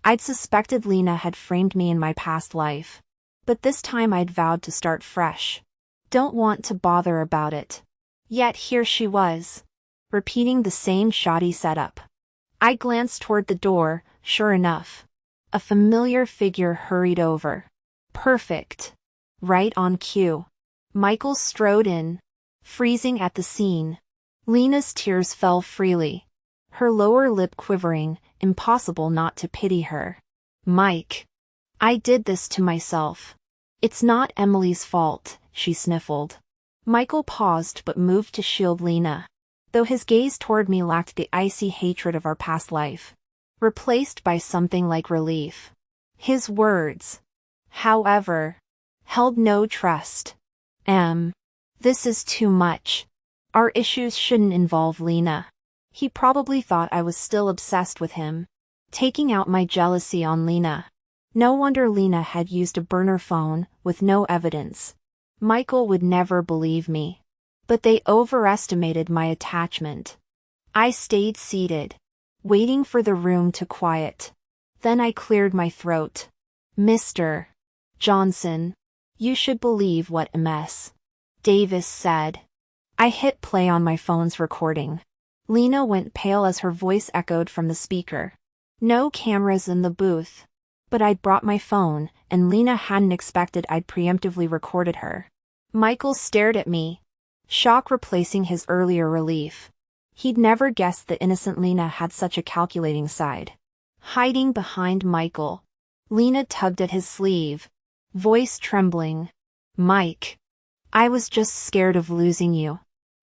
I'd suspected Lena had framed me in my past life. But this time I'd vowed to start fresh. Don't want to bother about it. Yet here she was, repeating the same shoddy setup. I glanced toward the door, sure enough. A familiar figure hurried over. Perfect. Right on cue. Michael strode in, freezing at the scene. Lena's tears fell freely, her lower lip quivering, impossible not to pity her. Mike. I did this to myself. It's not Emily's fault, she sniffled. Michael paused but moved to shield Lena, though his gaze toward me lacked the icy hatred of our past life, replaced by something like relief. His words, however, held no trust. This is too much. Our issues shouldn't involve Lena. He probably thought I was still obsessed with him, taking out my jealousy on Lena. No wonder Lena had used a burner phone, with no evidence. Michael would never believe me. But they overestimated my attachment. I stayed seated, waiting for the room to quiet. Then I cleared my throat. Mr. Johnson, you should believe what a mess. Davis said. I hit play on my phone's recording. Lena went pale as her voice echoed from the speaker. No cameras in the booth. But I'd brought my phone, and Lena hadn't expected I'd preemptively recorded her. Michael stared at me, shock replacing his earlier relief. He'd never guessed that innocent Lena had such a calculating side. Hiding behind Michael, Lena tugged at his sleeve, voice trembling. Mike. I was just scared of losing you.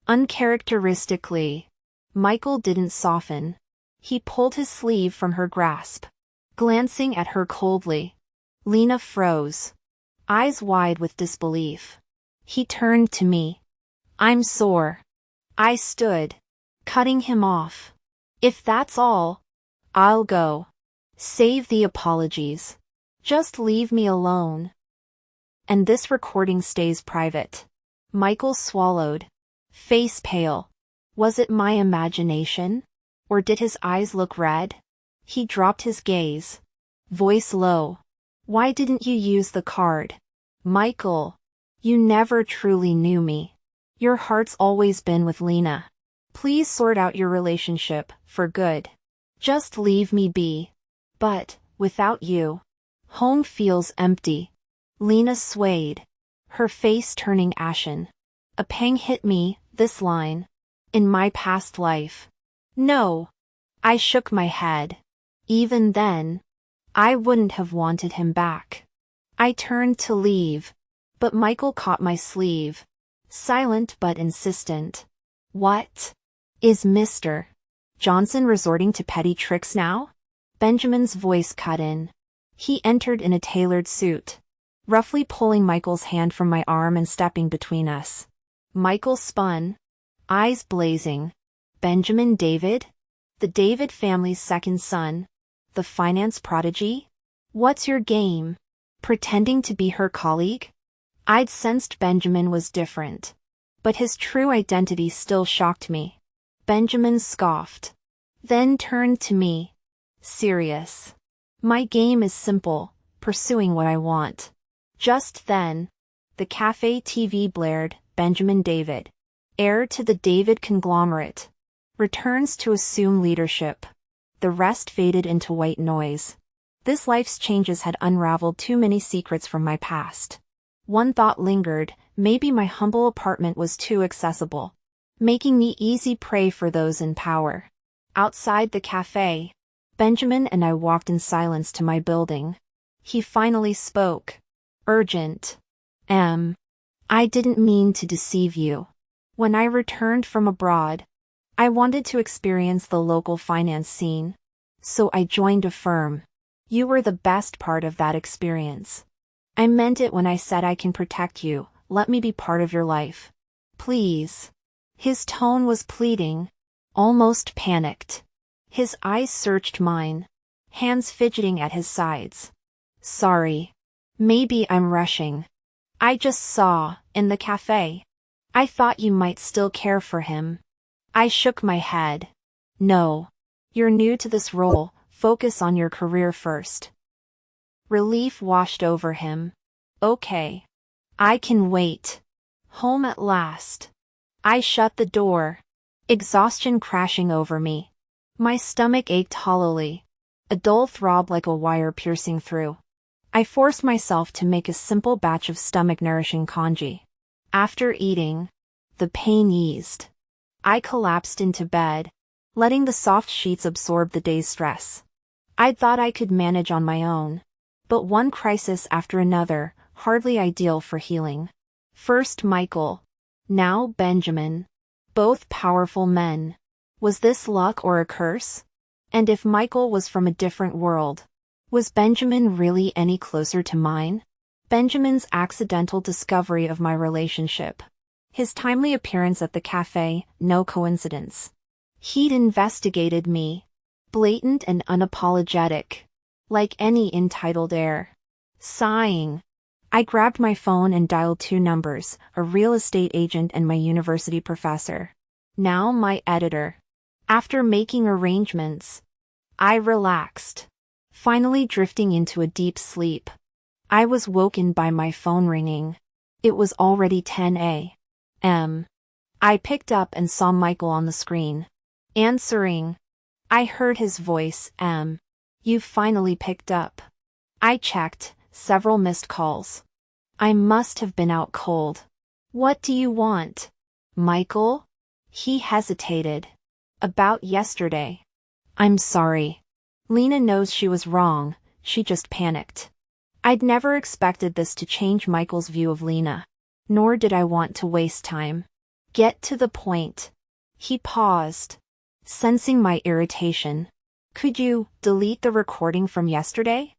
Uncharacteristically, Michael didn't soften. He pulled his sleeve from her grasp, glancing at her coldly. Lena froze, eyes wide with disbelief. He turned to me. I'm sore. I stood, cutting him off. If that's all, I'll go. Save the apologies. Just leave me alone. And this recording stays private. Michael swallowed, face pale. Was it my imagination? Or did his eyes look red? He dropped his gaze, voice low. Why didn't you use the card? Michael, you never truly knew me. Your heart's always been with Lena. Please sort out your relationship, for good. Just leave me be. But, without you, home feels empty. Lena swayed, her face turning ashen. A pang hit me, this line. In my past life. No. I shook my head. Even then, I wouldn't have wanted him back. I turned to leave, but Michael caught my sleeve, silent but insistent. What? Is Mr. Johnson resorting to petty tricks now? Benjamin's voice cut in. He entered in a tailored suit, roughly pulling Michael's hand from my arm and stepping between us. Michael spun, eyes blazing. Benjamin David? The David family's second son? The finance prodigy? What's your game? Pretending to be her colleague? I'd sensed Benjamin was different, but his true identity still shocked me. Benjamin scoffed, then turned to me. Serious. My game is simple, pursuing what I want. Just then, the cafe TV blared, Benjamin David, heir to the David conglomerate, returns to assume leadership. The rest faded into white noise. This life's changes had unraveled too many secrets from my past. One thought lingered, maybe my humble apartment was too accessible, making me easy prey for those in power. Outside the cafe, Benjamin and I walked in silence to my building. He finally spoke. Urgent. I didn't mean to deceive you. When I returned from abroad, I wanted to experience the local finance scene. So I joined a firm. You were the best part of that experience. I meant it when I said I can protect you, let me be part of your life. Please. His tone was pleading, almost panicked. His eyes searched mine, hands fidgeting at his sides. Sorry. Maybe I'm rushing. I just saw, in the cafe. I thought you might still care for him. I shook my head. No. You're new to this role, focus on your career first. Relief washed over him. Okay. I can wait. Home at last. I shut the door. Exhaustion crashing over me. My stomach ached hollowly. A dull throb like a wire piercing through. I forced myself to make a simple batch of stomach-nourishing congee. After eating, the pain eased. I collapsed into bed, letting the soft sheets absorb the day's stress. I'd thought I could manage on my own. But one crisis after another, hardly ideal for healing. First Michael. Now Benjamin. Both powerful men. Was this luck or a curse? And if Michael was from a different world, was Benjamin really any closer to mine? Benjamin's accidental discovery of my relationship. His timely appearance at the cafe, no coincidence. He'd investigated me. Blatant and unapologetic. Like any entitled heir. Sighing. I grabbed my phone and dialed two numbers, a real estate agent and my university professor. Now my editor. After making arrangements, I relaxed, finally drifting into a deep sleep. I was woken by my phone ringing. It was already 10 a.m. I picked up and saw Michael on the screen. Answering. I heard his voice, "You finally picked up." I checked, several missed calls. I must have been out cold. What do you want? Michael? He hesitated. About yesterday. I'm sorry. Lena knows she was wrong, she just panicked. I'd never expected this to change Michael's view of Lena. Nor did I want to waste time. Get to the point. He paused, sensing my irritation. Could you delete the recording from yesterday?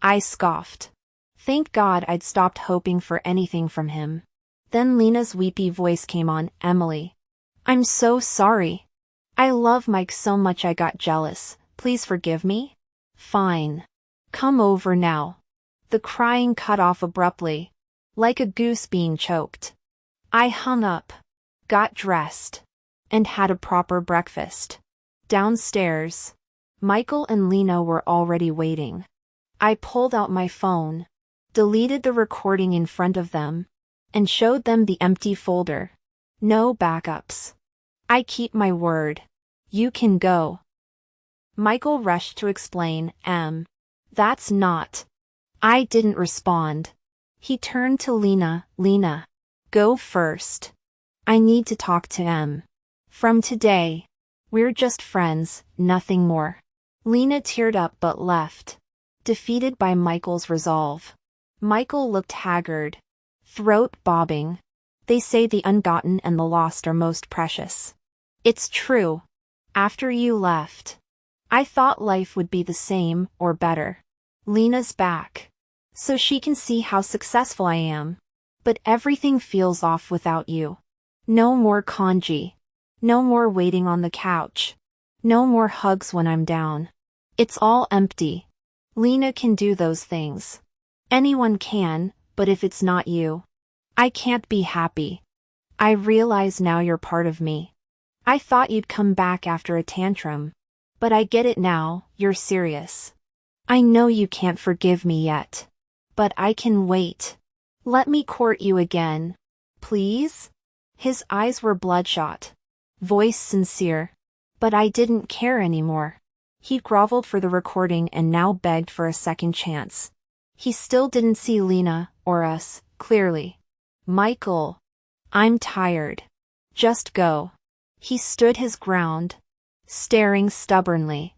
I scoffed. Thank God I'd stopped hoping for anything from him. Then Lena's weepy voice came on, Emily. I'm so sorry. I love Mike so much I got jealous. Please forgive me? Fine. Come over now. The crying cut off abruptly, like a goose being choked. I hung up, got dressed, and had a proper breakfast. Downstairs, Michael and Lena were already waiting. I pulled out my phone, deleted the recording in front of them, and showed them the empty folder. No backups. I keep my word. You can go. Michael rushed to explain, That's not. I didn't respond. He turned to Lena, Lena. Go first. I need to talk to M. From today, we're just friends, nothing more. Lena teared up but left, defeated by Michael's resolve. Michael looked haggard, throat bobbing. They say the ungotten and the lost are most precious. It's true. After you left, I thought life would be the same, or better. Lena's back, so she can see how successful I am. But everything feels off without you. No more congee. No more waiting on the couch. No more hugs when I'm down. It's all empty. Lena can do those things. Anyone can, but if it's not you, I can't be happy. I realize now you're part of me. I thought you'd come back after a tantrum. But I get it now, you're serious. I know you can't forgive me yet. But I can wait. Let me court you again. Please? His eyes were bloodshot. Voice sincere. But I didn't care anymore. He groveled for the recording and now begged for a second chance. He still didn't see Lena, or us, clearly. Michael. I'm tired. Just go. He stood his ground, staring stubbornly.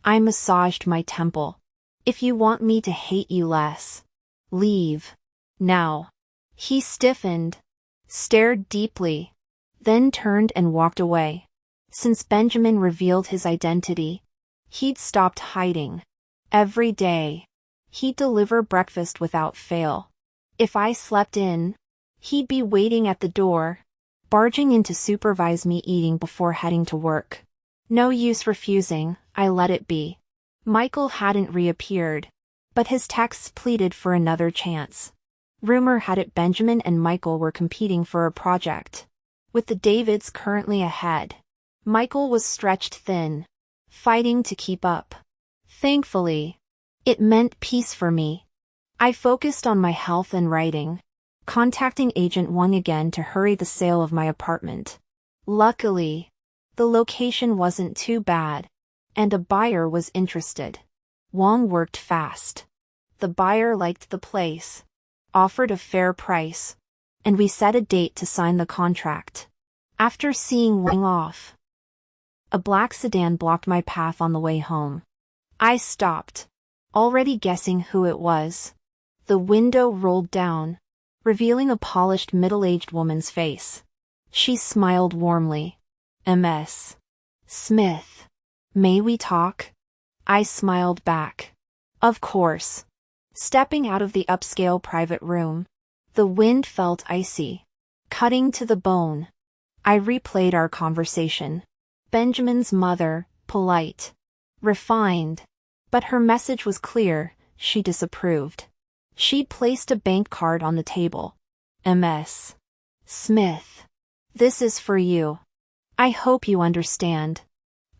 I massaged my temple. If you want me to hate you less, leave. Now. He stiffened, stared deeply, then turned and walked away. Since Benjamin revealed his identity, he'd stopped hiding. Every day, he'd deliver breakfast without fail. If I slept in, he'd be waiting at the door, barging in to supervise me eating before heading to work. No use refusing, I let it be. Michael hadn't reappeared, but his texts pleaded for another chance. Rumor had it Benjamin and Michael were competing for a project. With the Davids currently ahead, Michael was stretched thin, fighting to keep up. Thankfully, it meant peace for me. I focused on my health and writing, contacting Agent Wang again to hurry the sale of my apartment. Luckily, the location wasn't too bad, and a buyer was interested. Wang worked fast. The buyer liked the place, offered a fair price, and we set a date to sign the contract. After seeing Wang off, a black sedan blocked my path on the way home. I stopped, already guessing who it was. The window rolled down, revealing a polished middle-aged woman's face. She smiled warmly. "Ms. Smith, may we talk?" I smiled back. Of course. Stepping out of the upscale private room, the wind felt icy, cutting to the bone. I replayed our conversation. Benjamin's mother, polite, refined, but her message was clear, she disapproved. She placed a bank card on the table. "Ms. Smith, this is for you. I hope you understand."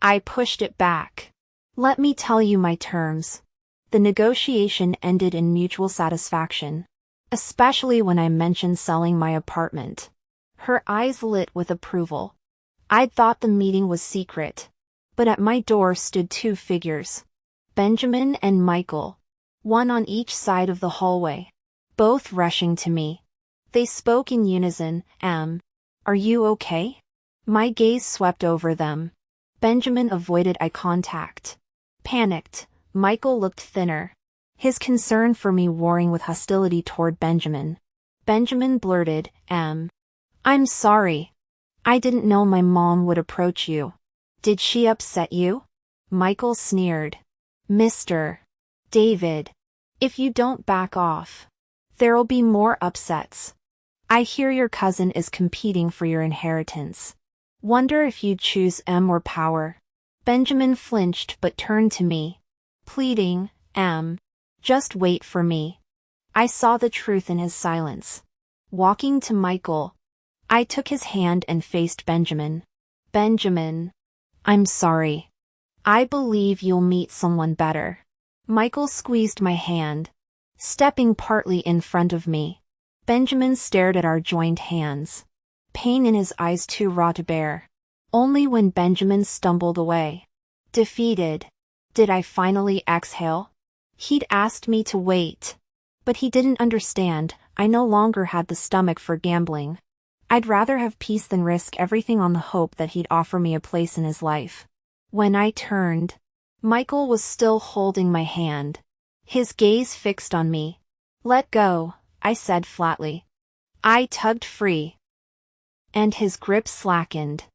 I pushed it back. "Let me tell you my terms." The negotiation ended in mutual satisfaction, especially when I mentioned selling my apartment. Her eyes lit with approval. I'd thought the meeting was secret, but at my door stood two figures, Benjamin and Michael, one on each side of the hallway, both rushing to me. They spoke in unison. Are you okay?" My gaze swept over them. Benjamin avoided eye contact. Panicked, Michael looked thinner, his concern for me warring with hostility toward Benjamin. Benjamin blurted, "I'm sorry. I didn't know my mom would approach you. Did she upset you?" Michael sneered. "Mr. David, if you don't back off, there'll be more upsets. I hear your cousin is competing for your inheritance. Wonder if you'd choose or power." Benjamin flinched but turned to me, pleading, "Just wait for me." I saw the truth in his silence. Walking to Michael, I took his hand and faced Benjamin. "Benjamin, I'm sorry. I believe you'll meet someone better." Michael squeezed my hand, stepping partly in front of me. Benjamin stared at our joined hands, pain in his eyes too raw to bear. Only when Benjamin stumbled away, defeated, did I finally exhale. He'd asked me to wait, but he didn't understand. I no longer had the stomach for gambling. I'd rather have peace than risk everything on the hope that he'd offer me a place in his life. When I turned, Michael was still holding my hand, his gaze fixed on me. "Let go," I said flatly. I tugged free, and his grip slackened.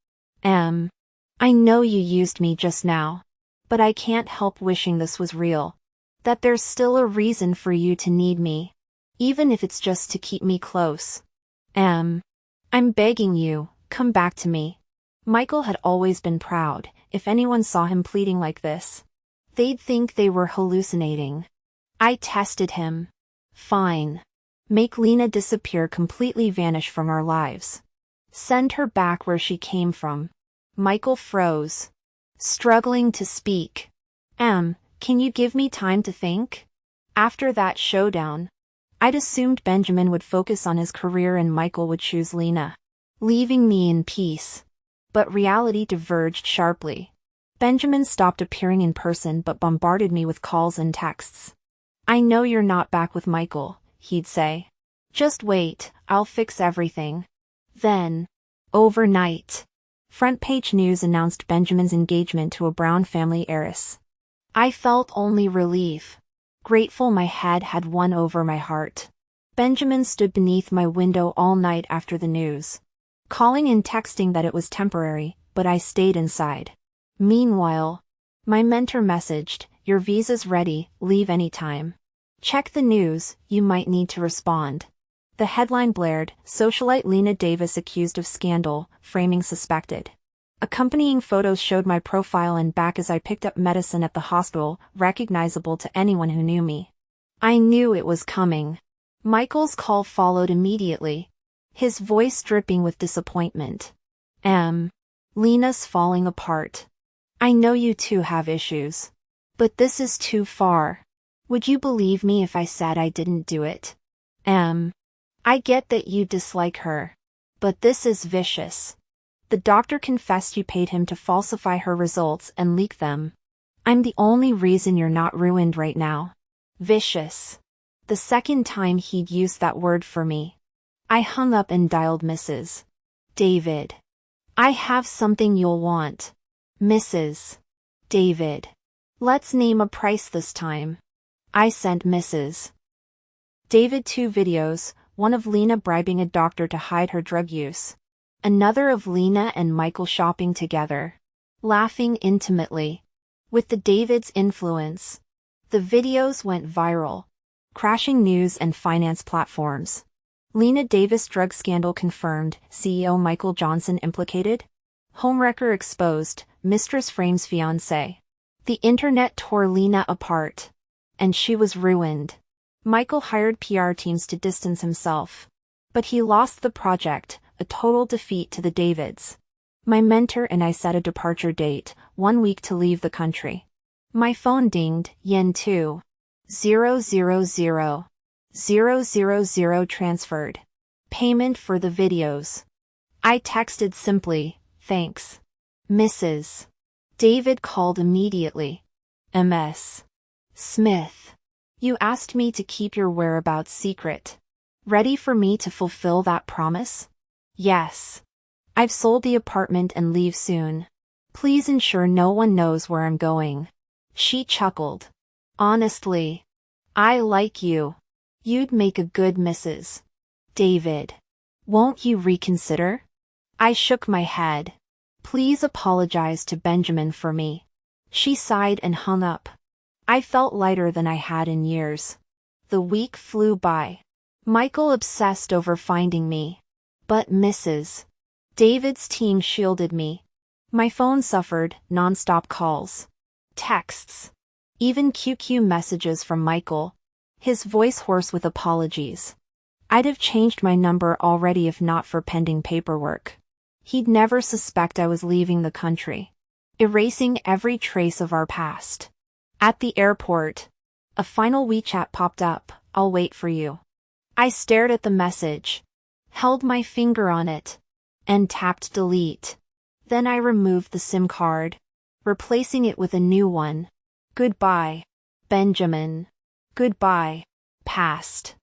I know you used me just now, but I can't help wishing this was real. That there's still a reason for you to need me, even if it's just to keep me close. I'm begging you, come back to me." Michael had always been proud. If anyone saw him pleading like this, they'd think they were hallucinating. I tested him. "Fine. Make Lena disappear, completely vanish from our lives. Send her back where she came from." Michael froze, struggling to speak. Can you give me time to think?" After that showdown, I'd assumed Benjamin would focus on his career and Michael would choose Lena, leaving me in peace. But reality diverged sharply. Benjamin stopped appearing in person but bombarded me with calls and texts. "I know you're not back with Michael," he'd say. "Just wait, I'll fix everything." Then, overnight, front page news announced Benjamin's engagement to a Brown family heiress. I felt only relief, grateful my head had won over my heart. Benjamin stood beneath my window all night after the news, calling and texting that it was temporary, but I stayed inside. Meanwhile, my mentor messaged, "Your visa's ready, leave anytime. Check the news, you might need to respond." The headline blared, "Socialite Lena Davis accused of scandal, framing suspected." Accompanying photos showed my profile and back as I picked up medicine at the hospital, recognizable to anyone who knew me. I knew it was coming. Michael's call followed immediately, his voice dripping with disappointment. Lena's falling apart. I know you two have issues. But this is too far. Would you believe me if I said I didn't do it? I get that you dislike her. But this is vicious. The doctor confessed you paid him to falsify her results and leak them. I'm the only reason you're not ruined right now. Vicious. The second time he'd used that word for me. I hung up and dialed Mrs. David. I have something you'll want. Mrs. David. Let's name a price this time. I sent Mrs. David 2 videos, one of Lena bribing a doctor to hide her drug use. Another of Lena and Michael shopping together. Laughing intimately. With the David's influence. The videos went viral. Crashing news and finance platforms. Lena Davis drug scandal confirmed, CEO Michael Johnson implicated. Homewrecker exposed, mistress frames fiancé. The internet tore Lena apart. And she was ruined. Michael hired PR teams to distance himself. But he lost the project, a total defeat to the Davids. My mentor and I set a departure date, 1 week to leave the country. My phone dinged, yen 2. 000. 000 transferred. Payment for the videos. I texted simply, thanks. Mrs. David called immediately. Ms. Smith. You asked me to keep your whereabouts secret. Ready for me to fulfill that promise? Yes. I've sold the apartment and leave soon. Please ensure no one knows where I'm going. She chuckled. Honestly. I like you. You'd make a good Mrs. David. Won't you reconsider? I shook my head. Please apologize to Benjamin for me. She sighed and hung up. I felt lighter than I had in years. The week flew by. Michael obsessed over finding me. But Mrs. David's team shielded me. My phone suffered, non-stop calls. Texts. Even QQ messages from Michael. His voice hoarse with apologies. I'd have changed my number already if not for pending paperwork. He'd never suspect I was leaving the country. Erasing every trace of our past. At the airport. A final WeChat popped up, I'll wait for you. I stared at the message. Held my finger on it. And tapped delete. Then I removed the SIM card. Replacing it with a new one. Goodbye. Benjamin. Goodbye. Past.